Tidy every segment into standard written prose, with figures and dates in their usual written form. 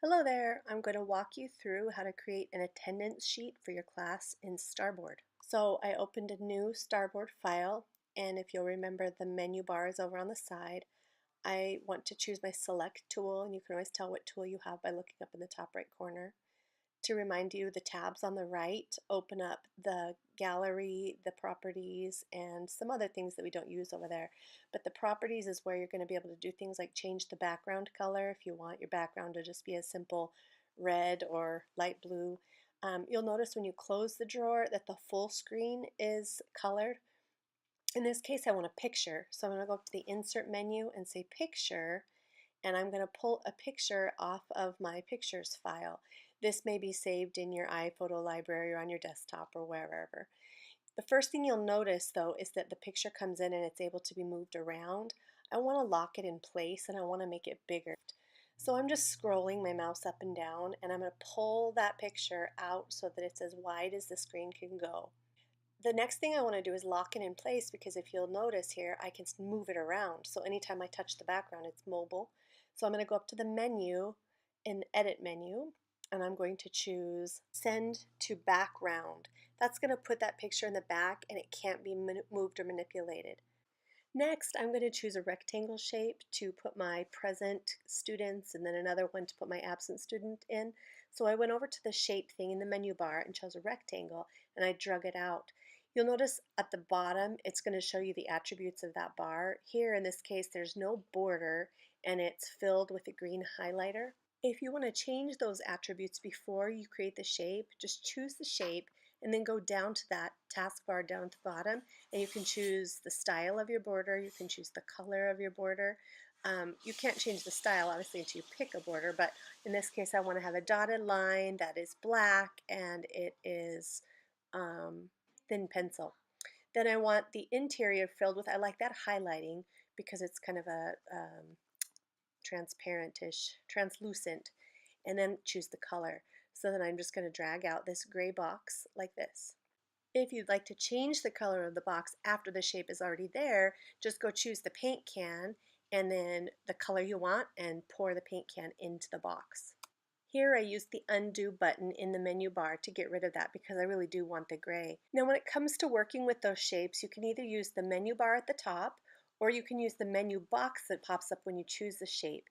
Hello there, I'm going to walk you through how to create an attendance sheet for your class in Starboard. So I opened a new Starboard file, and if you'll remember, the menu bar is over on the side. I want to choose my select tool, and you can always tell what tool you have by looking up in the top right corner. To remind you, the tabs on the right open up the gallery, the properties, and some other things that we don't use over there. But the properties is where you're going to be able to do things like change the background color if you want your background to just be a simple red or light blue. You'll notice when you close the drawer that the full screen is colored. In this case, I want a picture, so I'm going to go up to the Insert menu and say Picture, and I'm going to pull a picture off of my pictures file. This may be saved in your iPhoto library or on your desktop or wherever. The first thing you'll notice though is that the picture comes in and it's able to be moved around. I want to lock it in place and I want to make it bigger. So I'm just scrolling my mouse up and down and I'm going to pull that picture out so that it's as wide as the screen can go. The next thing I want to do is lock it in place because if you'll notice here, I can move it around. So anytime I touch the background, it's mobile. So I'm going to go up to the menu in Edit menu, and I'm going to choose Send to Background. That's going to put that picture in the back and it can't be moved or manipulated. Next, I'm going to choose a rectangle shape to put my present students and then another one to put my absent student in. So I went over to the shape thing in the menu bar and chose a rectangle and I drug it out. You'll notice at the bottom it's going to show you the attributes of that bar. Here in this case there's no border and it's filled with a green highlighter. If you want to change those attributes before you create the shape, just choose the shape and then go down to that taskbar down at the bottom and you can choose the style of your border, you can choose the color of your border. You can't change the style obviously until you pick a border, but in this case I want to have a dotted line that is black and it is thin pencil. Then I want the interior filled with, I like that highlighting because it's kind of a transparentish, translucent, and then choose the color. So then I'm just going to drag out this gray box like this. If you'd like to change the color of the box after the shape is already there, just go choose the paint can and then the color you want and pour the paint can into the box. Here I use the undo button in the menu bar to get rid of that because I really do want the gray. Now when it comes to working with those shapes, you can either use the menu bar at the top or you can use the menu box that pops up when you choose the shape.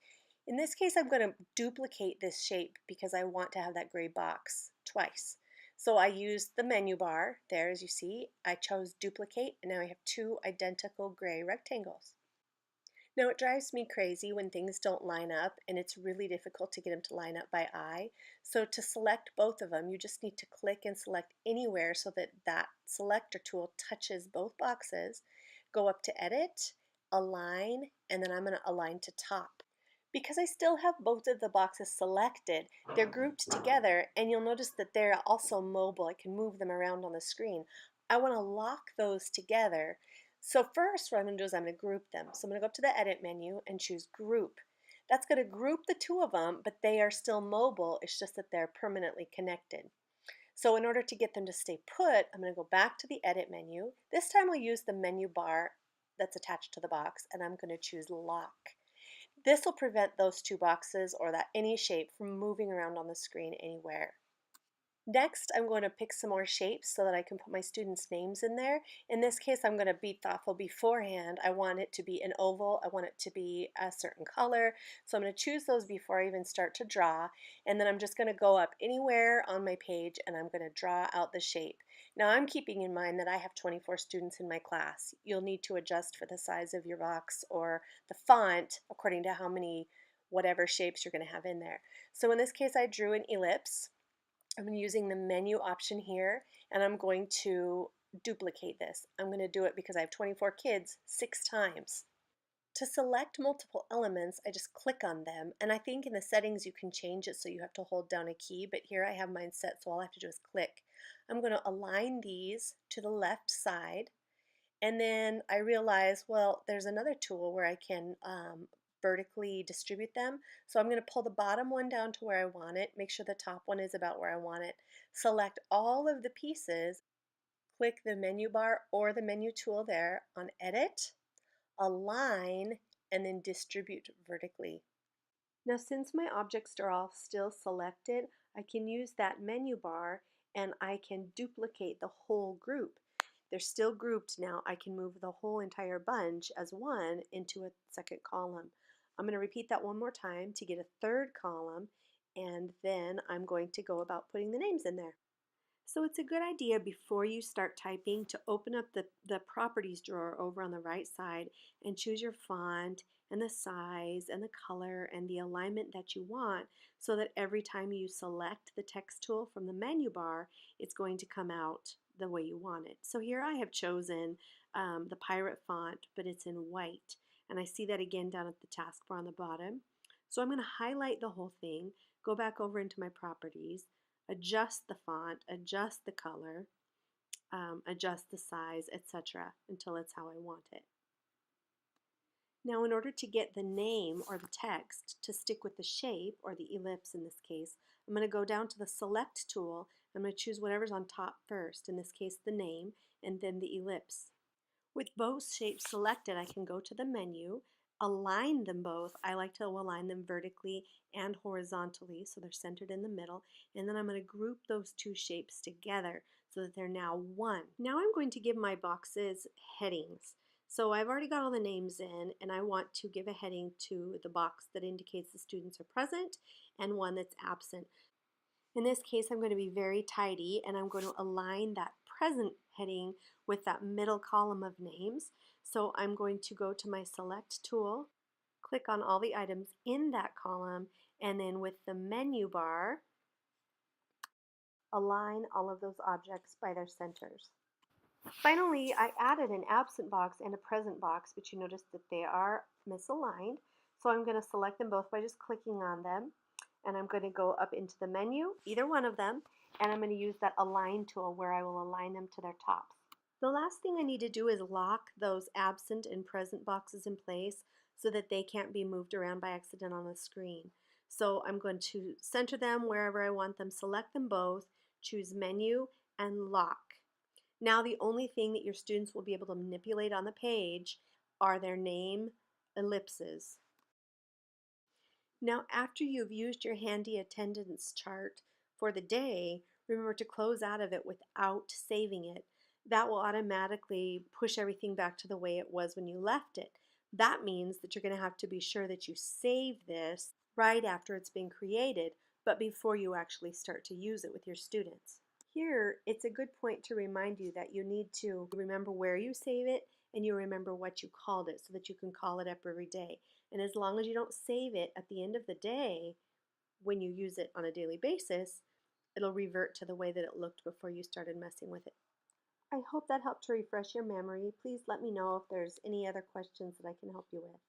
In this case I'm going to duplicate this shape because I want to have that gray box twice. So I used the menu bar there as you see. I chose duplicate and now I have two identical gray rectangles. Now it drives me crazy when things don't line up and it's really difficult to get them to line up by eye. So to select both of them, you just need to click and select anywhere so that that selector tool touches both boxes. Go up to Edit, Align, and then I'm going to align to top. Because I still have both of the boxes selected, they're grouped together and you'll notice that they're also mobile. I can move them around on the screen. I want to lock those together. So first what I'm going to do is I'm going to group them. So I'm going to go up to the Edit menu and choose Group. That's going to group the two of them, but they are still mobile. It's just that they're permanently connected. So in order to get them to stay put, I'm going to go back to the Edit menu. This time I'll use the menu bar that's attached to the box, and I'm going to choose Lock. This will prevent those two boxes or that any shape from moving around on the screen anywhere. Next, I'm going to pick some more shapes so that I can put my students' names in there. In this case, I'm going to be thoughtful beforehand. I want it to be an oval. I want it to be a certain color. So I'm going to choose those before I even start to draw. And then I'm just going to go up anywhere on my page and I'm going to draw out the shape. Now I'm keeping in mind that I have 24 students in my class. You'll need to adjust for the size of your box or the font according to how many whatever shapes you're going to have in there. So in this case, I drew an ellipse. I'm using the menu option here and I'm going to duplicate this. I'm going to do it because I have 24 kids 6 times. To select multiple elements, I just click on them, and I think in the settings you can change it so you have to hold down a key, but here I have mine set so all I have to do is click. I'm going to align these to the left side, and then I realize, well, there's another tool where I can vertically distribute them. So I'm going to pull the bottom one down to where I want it, make sure the top one is about where I want it, select all of the pieces, click the menu bar or the menu tool there on Edit, Align, and then distribute vertically. Now, since my objects are all still selected, I can use that menu bar and I can duplicate the whole group. They're still grouped now. I can move the whole entire bunch as one into a second column. I'm going to repeat that one more time to get a third column, and then I'm going to go about putting the names in there. So it's a good idea before you start typing to open up the properties drawer over on the right side and choose your font and the size and the color and the alignment that you want, so that every time you select the text tool from the menu bar, it's going to come out the way you want it. So here I have chosen the pirate font, but it's in white. And I see that again down at the taskbar on the bottom. So I'm going to highlight the whole thing, go back over into my properties, adjust the font, adjust the color, adjust the size, etc. until it's how I want it. Now, in order to get the name or the text to stick with the shape, or the ellipse in this case, I'm going to go down to the Select tool. I'm going to choose whatever's on top first, in this case the name, and then the ellipse. With both shapes selected, I can go to the menu, align them both. I like to align them vertically and horizontally so they're centered in the middle, and then I'm going to group those two shapes together so that they're now one. Now I'm going to give my boxes headings. So I've already got all the names in, and I want to give a heading to the box that indicates the students are present and one that's absent. In this case, I'm going to be very tidy, and I'm going to align that present heading with that middle column of names. So I'm going to go to my Select tool, click on all the items in that column, and then with the menu bar, align all of those objects by their centers. Finally, I added an absent box and a present box, but you notice that they are misaligned. So I'm going to select them both by just clicking on them, and I'm going to go up into the menu, either one of them, and I'm going to use that Align tool where I will align them to their tops. The last thing I need to do is lock those absent and present boxes in place so that they can't be moved around by accident on the screen. So I'm going to center them wherever I want them, select them both, choose Menu, and Lock. Now the only thing that your students will be able to manipulate on the page are their name ellipses. Now, after you've used your handy attendance chart for the day, remember to close out of it without saving it. That will automatically push everything back to the way it was when you left it. That means that you're going to have to be sure that you save this right after it's been created, but before you actually start to use it with your students. Here, it's a good point to remind you that you need to remember where you save it, and you remember what you called it so that you can call it up every day. And as long as you don't save it at the end of the day, when you use it on a daily basis, it'll revert to the way that it looked before you started messing with it. I hope that helped to refresh your memory. Please let me know if there's any other questions that I can help you with.